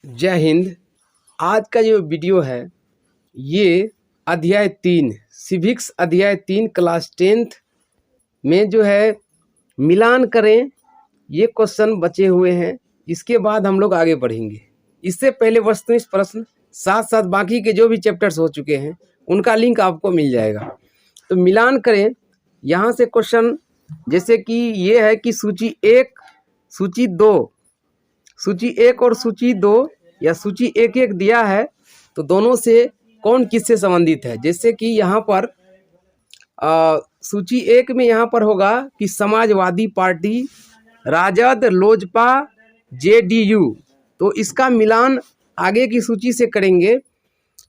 जय हिंद। आज का जो वीडियो है ये अध्याय 3 सिविक्स अध्याय 3 क्लास 10th में जो है मिलान करें, ये क्वेश्चन बचे हुए हैं। इसके बाद हम लोग आगे बढ़ेंगे। इससे पहले वस्तुनिष्ठ प्रश्न साथ साथ बाकी के जो भी चैप्टर्स हो चुके हैं उनका लिंक आपको मिल जाएगा। तो मिलान करें, यहाँ से क्वेश्चन जैसे कि ये है कि सूची 1 सूची 2, सूची 1 और सूची 2 या सूची 1 दिया है, तो दोनों से कौन किससे संबंधित है। जैसे कि यहाँ पर सूची 1 में यहाँ पर होगा कि समाजवादी पार्टी, राजद, लोजपा, जेडीयू, तो इसका मिलान आगे की सूची से करेंगे।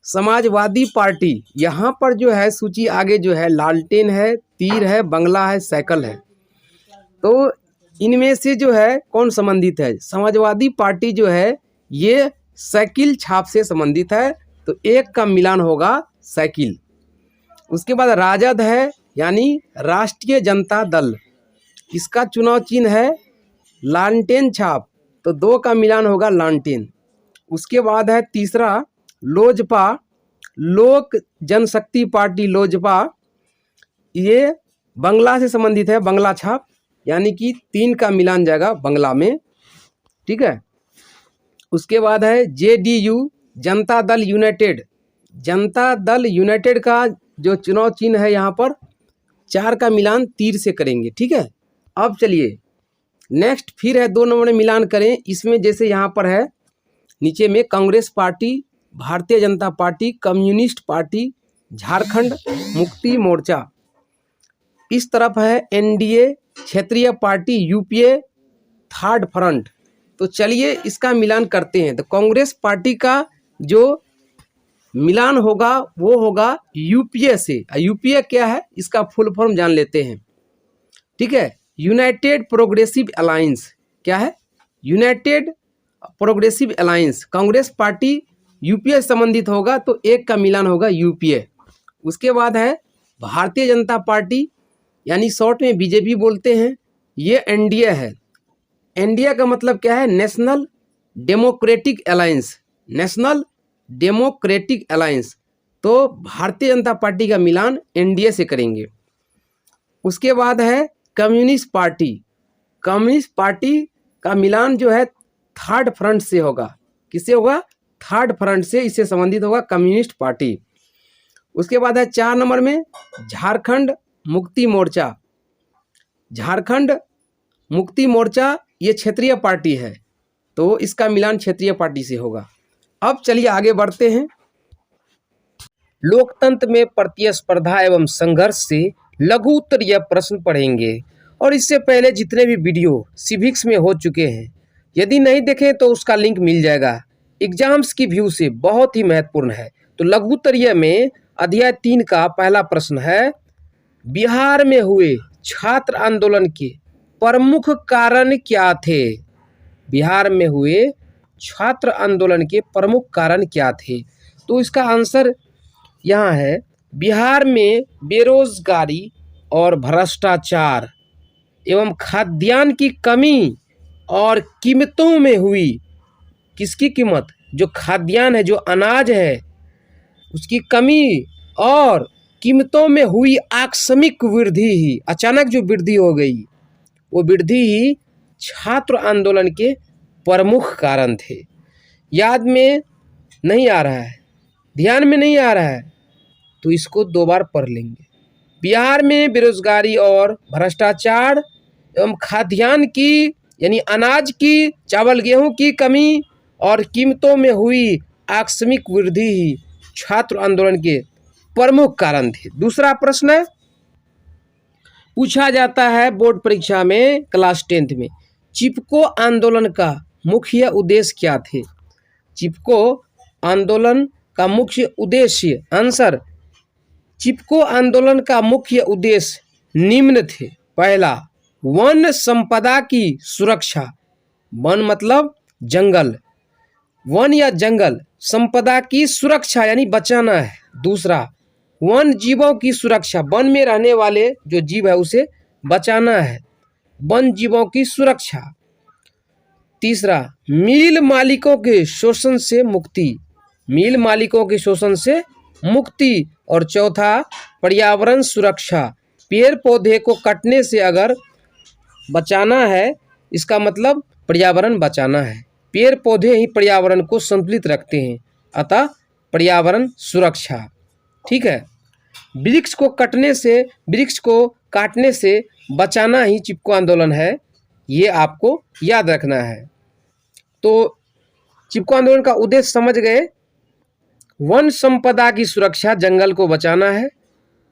समाजवादी पार्टी, यहाँ पर जो है सूची आगे जो है लालटेन है, तीर है, बंगला है, साइकिल है। तो इनमें से जो है कौन संबंधित है। समाजवादी पार्टी जो है ये साइकिल छाप से संबंधित है, तो 1 का मिलान होगा साइकिल। उसके बाद राजद है यानी राष्ट्रीय जनता दल, इसका चुनाव चिन्ह है लालटेन छाप, तो 2 का मिलान होगा लालटेन। उसके बाद है तीसरा लोजपा, लोक जनशक्ति पार्टी लोजपा, ये बंगला से संबंधित है, बंगला छाप, यानी कि 3 का मिलान जाएगा बंगला में। ठीक है। उसके बाद है JDU, Janata Dal United, Janata Dal United का जो चुनाव चिन्ह है यहाँ पर 4 का मिलान तीर से करेंगे। ठीक है। अब चलिए नेक्स्ट फिर है 2 नंबर में मिलान करें। इसमें जैसे यहाँ पर है नीचे में Congress party, Bharatiya Janata party, communist party, Jharkhand Mukti Morcha, इस तरफ है एनडीए, क्षेत्रीय पार्टी, यूपीए, थर्ड फ्रंट। तो चलिए इसका मिलान करते हैं। तो कांग्रेस पार्टी का जो मिलान होगा वो होगा यूपीए से। यूपीए क्या है इसका फुल फॉर्म जान लेते हैं। ठीक है। यूनाइटेड प्रोग्रेसिव अलायंस, क्या है United progressive alliance. Congress party UPA से संबंधित होगा, तो 1 का मिलान होगा यूपीए। उसके बाद है भारतीय जनता पार्टी, यानी शॉर्ट में बीजेपी बोलते हैं, ये एनडीए है। एनडीए का मतलब क्या है, national democratic alliance, national democratic alliance. तो भारतीय जनता पार्टी का मिलान एनडीए से करेंगे। उसके बाद है कम्युनिस्ट पार्टी, कम्युनिस्ट पार्टी का मिलान जो है थर्ड फ्रंट से होगा। किससे होगा, थर्ड फ्रंट से, इससे संबंधित होगा कम्युनिस्ट पार्टी। उसके बाद है 4 नंबर में झारखंड मुक्ति मोर्चा, झारखंड मुक्ति मोर्चा ये क्षेत्रीय पार्टी है, तो इसका मिलान क्षेत्रीय पार्टी से होगा। अब चलिए आगे बढ़ते हैं। लोकतंत्र में प्रतिस्पर्धा एवं संघर्ष से लघु उत्तरीय प्रश्न पढ़ेंगे, और इससे पहले जितने भी वीडियो सिविक्स में हो चुके हैं यदि नहीं देखें तो उसका लिंक मिल जाएगा। एग्जाम्स की व्यू से बहुत ही महत्वपूर्ण है। तो लघु उत्तरीय में अध्याय 3 का पहला प्रश्न है, बिहार में हुए छात्र आंदोलन के प्रमुख कारण क्या थे। बिहार में हुए छात्र आंदोलन के प्रमुख कारण क्या थे। तो इसका आंसर यहाँ है, बिहार में बेरोजगारी और भ्रष्टाचार एवं खाद्यान्न की कमी और कीमतों में हुई, किसकी कीमत, जो खाद्यान्न है, जो अनाज है, उसकी कमी और कीमतों में हुई आकस्मिक वृद्धि ही, अचानक जो वृद्धि हो गई, वो वृद्धि ही छात्र आंदोलन के प्रमुख कारण थे। याद में नहीं आ रहा है, ध्यान में नहीं आ रहा है, तो इसको 2 बार पढ़ लेंगे। बिहार में बेरोजगारी और भ्रष्टाचार एवं खाद्यान्न की, यानी अनाज की, चावल गेहूं की कमी और कीमतों में हुई आकस्मिक वृद्धि ही छात्र आंदोलन के प्रमुख कारण थे। दूसरा प्रश्न पूछा जाता है बोर्ड परीक्षा में क्लास 10th में, चिपको आंदोलन का मुख्य उद्देश्य क्या थे। चिपको आंदोलन का मुख्य उद्देश्य, आंसर, चिपको आंदोलन का मुख्य उद्देश्य निम्न थे। पहला, वन संपदा की सुरक्षा, वन मतलब जंगल, वन या जंगल, संपदा की सुरक्षा यानी बचाना है। दूसरा, वन जीवों की सुरक्षा, वन में रहने वाले जो जीव है उसे बचाना है, वन जीवों की सुरक्षा। तीसरा, मिल मालिकों के शोषण से मुक्ति, मिल मालिकों के शोषण से मुक्ति। और चौथा, पर्यावरण सुरक्षा, पेड़ पौधे को कटने से अगर बचाना है, इसका मतलब पर्यावरण बचाना है। पेड़ पौधे ही पर्यावरण को संतुलित रखते हैं, अतः पर्यावरण सुरक्षा। ठीक है, वृक्ष को काटने से बचाना ही चिपको आंदोलन है, ये आपको याद रखना है। तो चिपको आंदोलन का उद्देश्य समझ गए, वन संपदा की सुरक्षा, जंगल को बचाना है,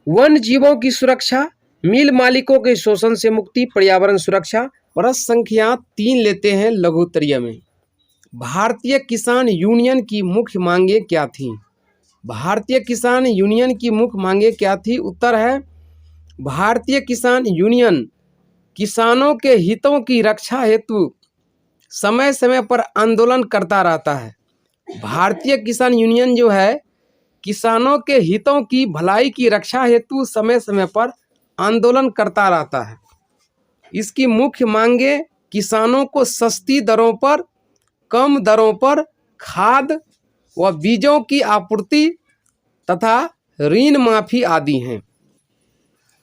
वन जीवों की सुरक्षा, मिल मालिकों के शोषण से मुक्ति, पर्यावरण सुरक्षा। प्रश्न संख्या 3 लेते हैं लघुत्तरीय में। भारतीय किसान यूनियन की मुख्य मांगें क्या थीं? भारतीय किसान यूनियन की मुख्य मांगें क्या थी? उत्तर है, भारतीय किसान यूनियन किसानों के हितों की रक्षा हेतु समय समय पर आंदोलन करता रहता है। भारतीय किसान यूनियन जो है, किसानों के हितों की भलाई की रक्षा हेतु समय समय पर आंदोलन करता रहता है। इसकी मुख्य मांगें किसानों को सस्ती दरों पर, कम दरों पर खाद व बीजों की आपूर्ति तथा ऋण माफी आदि हैं।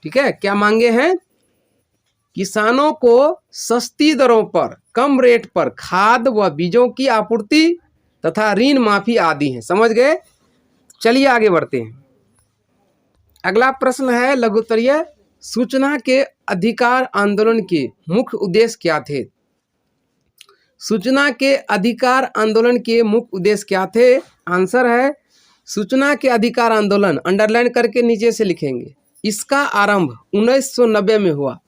ठीक है, क्या मांगे हैं? किसानों को सस्ती दरों पर, कम रेट पर खाद व बीजों की आपूर्ति तथा ऋण माफी आदि हैं। समझ गए? चलिए आगे बढ़ते हैं। अगला प्रश्न है लघुत्तरीय, सूचना के अधिकार आंदोलन के मुख्य उद्देश्य क्या थे? सूचना के अधिकार आंदोलन के मुख्य उद्देश्य क्या थे? आंसर है, सूचना के अधिकार आंदोलन, अंडरलाइन करके नीचे से लिखेंगे, इसका आरंभ 1990 में हुआ।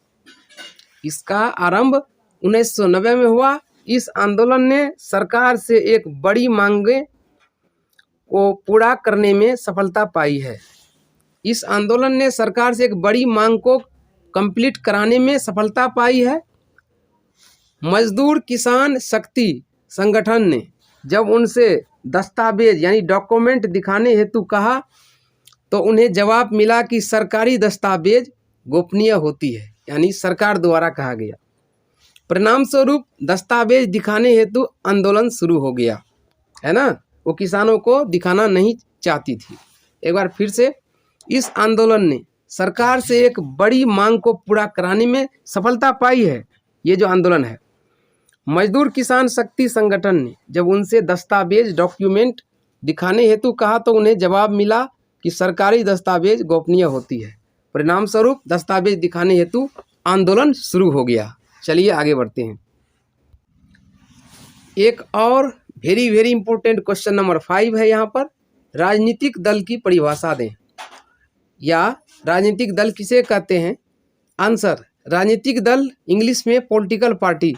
इसका आरंभ 1990 में हुआ। इस आंदोलन ने सरकार से एक बड़ी मांगें को पूरा करने में सफलता पाई है। इस आंदोलन ने सरकार से एक बड़ी मांग को कंप्लीट कराने में सफलता पाई है। मजदूर किसान शक्ति संगठन ने जब उनसे दस्तावेज यानी डॉक्यूमेंट दिखाने हेतु कहा, तो उन्हें जवाब मिला कि सरकारी दस्तावेज गोपनीय होती है, यानी सरकार द्वारा कहा गया। परिणाम स्वरूप दस्तावेज दिखाने हेतु आंदोलन शुरू हो गया, है ना। वो किसानों को दिखाना नहीं चाहती थी। एक बार फिर से, इस आंदोलन ने सरकार से एक बड़ी मांग को पूरा कराने में सफलता पाई है। ये जो आंदोलन है, मजदूर किसान शक्ति संगठन ने जब उनसे दस्तावेज डॉक्यूमेंट दिखाने हेतु कहा, तो उन्हें जवाब मिला कि सरकारी दस्तावेज गोपनीय होती है। परिणाम स्वरूप दस्तावेज दिखाने हेतु आंदोलन शुरू हो गया। चलिए आगे बढ़ते हैं। एक और very very important question number 5 है यहाँ पर, राजनीतिक दल की परिभाषा दें, या राजनीतिक दल किसे कहते हैं? आंसर, राजनीतिक दल इंग्लिश में पॉलिटिकल पार्टी।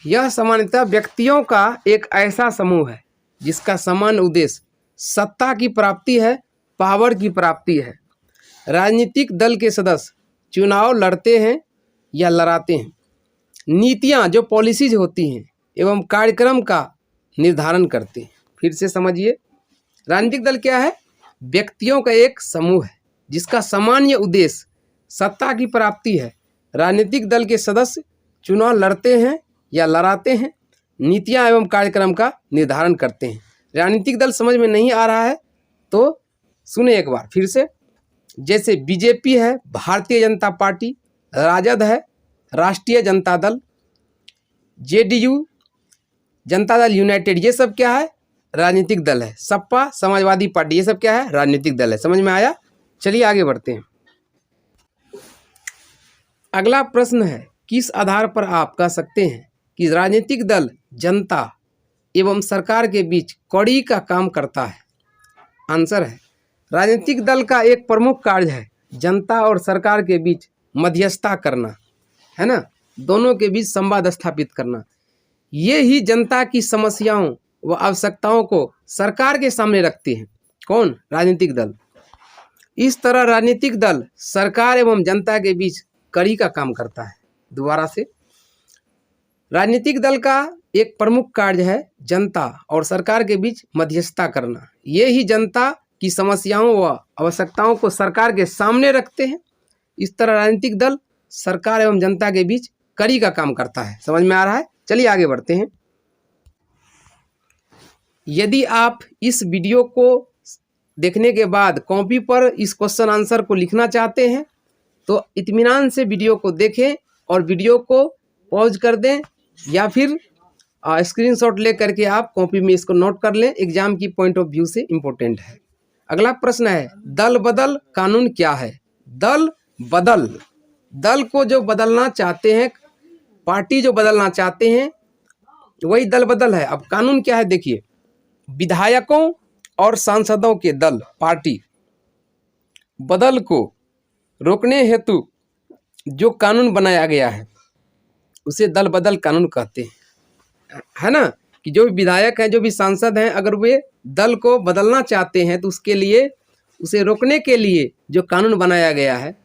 यह सामान्यतः व्यक्तियों का एक ऐसा समूह है जिसका सामान्य उद्देश्य सत्ता की प्राप्ति है, पावर की प्राप्ति है। राजनीतिक दल के सदस्य चुनाव लड़ते हैं या लड़ाते हैं, नीतियां जो पॉलिसीज होती हैं एवं कार्यक्रम का निर्धारण करते हैं। फिर से समझिए, राजनीतिक दल क्या है? व्यक्तियों का एक समूह है जिसका सामान्य उद्देश्य सत्ता की प्राप्ति है। राजनीतिक दल के सदस्य चुनाव लड़ते हैं या लड़ाते हैं, नीतियां एवं कार्यक्रम का निर्धारण करते हैं। राजनीतिक दल समझ में नहीं आ रहा है तो सुने एक बार फिर से। जैसे बीजेपी है, भारतीय जनता पार्टी, राजद है, राष्ट्रीय जनता दल, जेडीयू, जनता दल यूनाइटेड, ये सब क्या है? राजनीतिक दल है। सपा, समाजवादी पार्टी, ये सब क्या है? राजनीतिक दल है। समझ में आया? चलिए आगे बढ़ते हैं। अगला प्रश्न है, किस आधार पर आप कह सकते हैं कि राजनीतिक दल जनता एवं सरकार के बीच कड़ी का काम करता है? आंसर है, राजनीतिक दल का एक प्रमुख कार्य है जनता और सरकार के बीच मध्यस्थता करना, है ना, दोनों के बीच संवाद स्थापित करना। ये ही जनता की समस्याओं व आवश्यकताओं को सरकार के सामने रखते हैं। कौन? राजनीतिक दल। इस तरह राजनीतिक दल सरकार एवं जनता के बीच कड़ी का काम करता है। दोबारा से, राजनीतिक दल का एक प्रमुख कार्य है जनता और सरकार के बीच मध्यस्थता करना। ये ही जनता की समस्याओं व आवश्यकताओं को सरकार के सामने रखते हैं। इस तरह राजनीतिक दल सरकार एवं जनता के बीच कड़ी का काम करता है। समझ में आ रहा है? चलिए आगे बढ़ते हैं। यदि आप इस वीडियो को देखने के बाद कॉपी पर इस क्वेश्चन आंसर को लिखना चाहते हैं तो इत्मीनान से वीडियो को देखें और वीडियो को पॉज कर दें या फिर स्क्रीनशॉट ले करके आप कॉपी में इसको नोट कर लें। एग्जाम की पॉइंट ऑफ व्यू से इम्पोर्टेंट है। अगला प्रश्न है, दल बदल कानून क्या है? दल बदल, दल को जो बदलना चाहते हैं, पार्टी जो बदलना चाहते हैं वही दल बदल है। अब कानून क्या है देखिए, विधायकों और सांसदों के दल, पार्टी बदल को रोकने हेतु जो कानून बनाया गया है उसे दल बदल कानून कहते हैं, है ना। कि जो भी विधायक हैं, जो भी सांसद हैं, अगर वे दल को बदलना चाहते हैं तो उसके लिए, उसे रोकने के लिए जो कानून बनाया गया है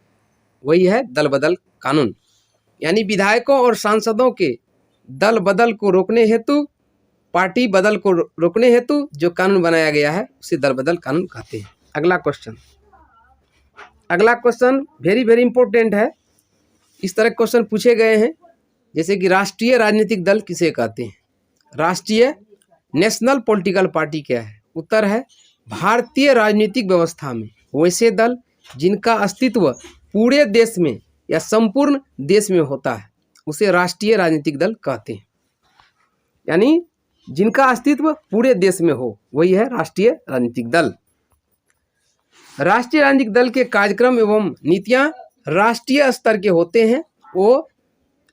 वही है दल बदल कानून। यानी विधायकों और सांसदों के दल बदल को रोकने हेतु, पार्टी बदल को रोकने हेतु जो कानून बनाया गया है उसे दल बदल कानून कहते हैं। अगला क्वेश्चन वेरी वेरी इंपॉर्टेंट है। इस तरह क्वेश्चन पूछे गए हैं, जैसे कि राष्ट्रीय राजनीतिक दल किसे कहते हैं? राष्ट्रीय नेशनल पॉलिटिकल पार्टी क्या है? उत्तर है भारतीय राजनीतिक व्यवस्था में वैसे दल जिनका अस्तित्व पूरे देश में या संपूर्ण देश में होता है उसे राष्ट्रीय राजनीतिक दल कहते हैं। यानी जिनका अस्तित्व पूरे देश में हो वही है राष्ट्रीय राजनीतिक दल। राष्ट्रीय राजनीतिक दल के कार्यक्रम एवं नीतियां राष्ट्रीय स्तर के होते हैं, वो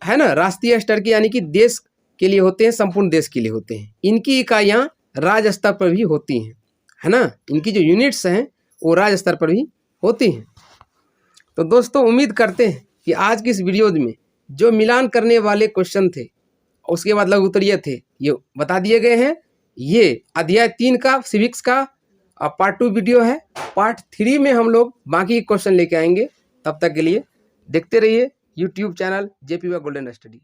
है ना, राष्ट्रीय स्तर के यानी कि देश के लिए होते हैं, संपूर्ण देश के लिए होते हैं। इनकी इकाइयां राज्य स्तर पर भी होती हैं, है ना। इनकी जो यूनिट्स हैं वो राज्य स्तर पर भी होती हैं। तो दोस्तों उम्मीद करते हैं कि आज की इस वीडियो में जो मिलान करने वाले क्वेश्चन थे उसके बाद लघु उत्तरीय थे ये बता दिए गए हैं। ये अध्याय 3 का सिविक्स का पार्ट 2 वीडियो है। पार्ट 3 में हम लोग बाकी क्वेश्चन लेके आएंगे। तब तक के लिए देखते रहिए YouTube channel JP golden study.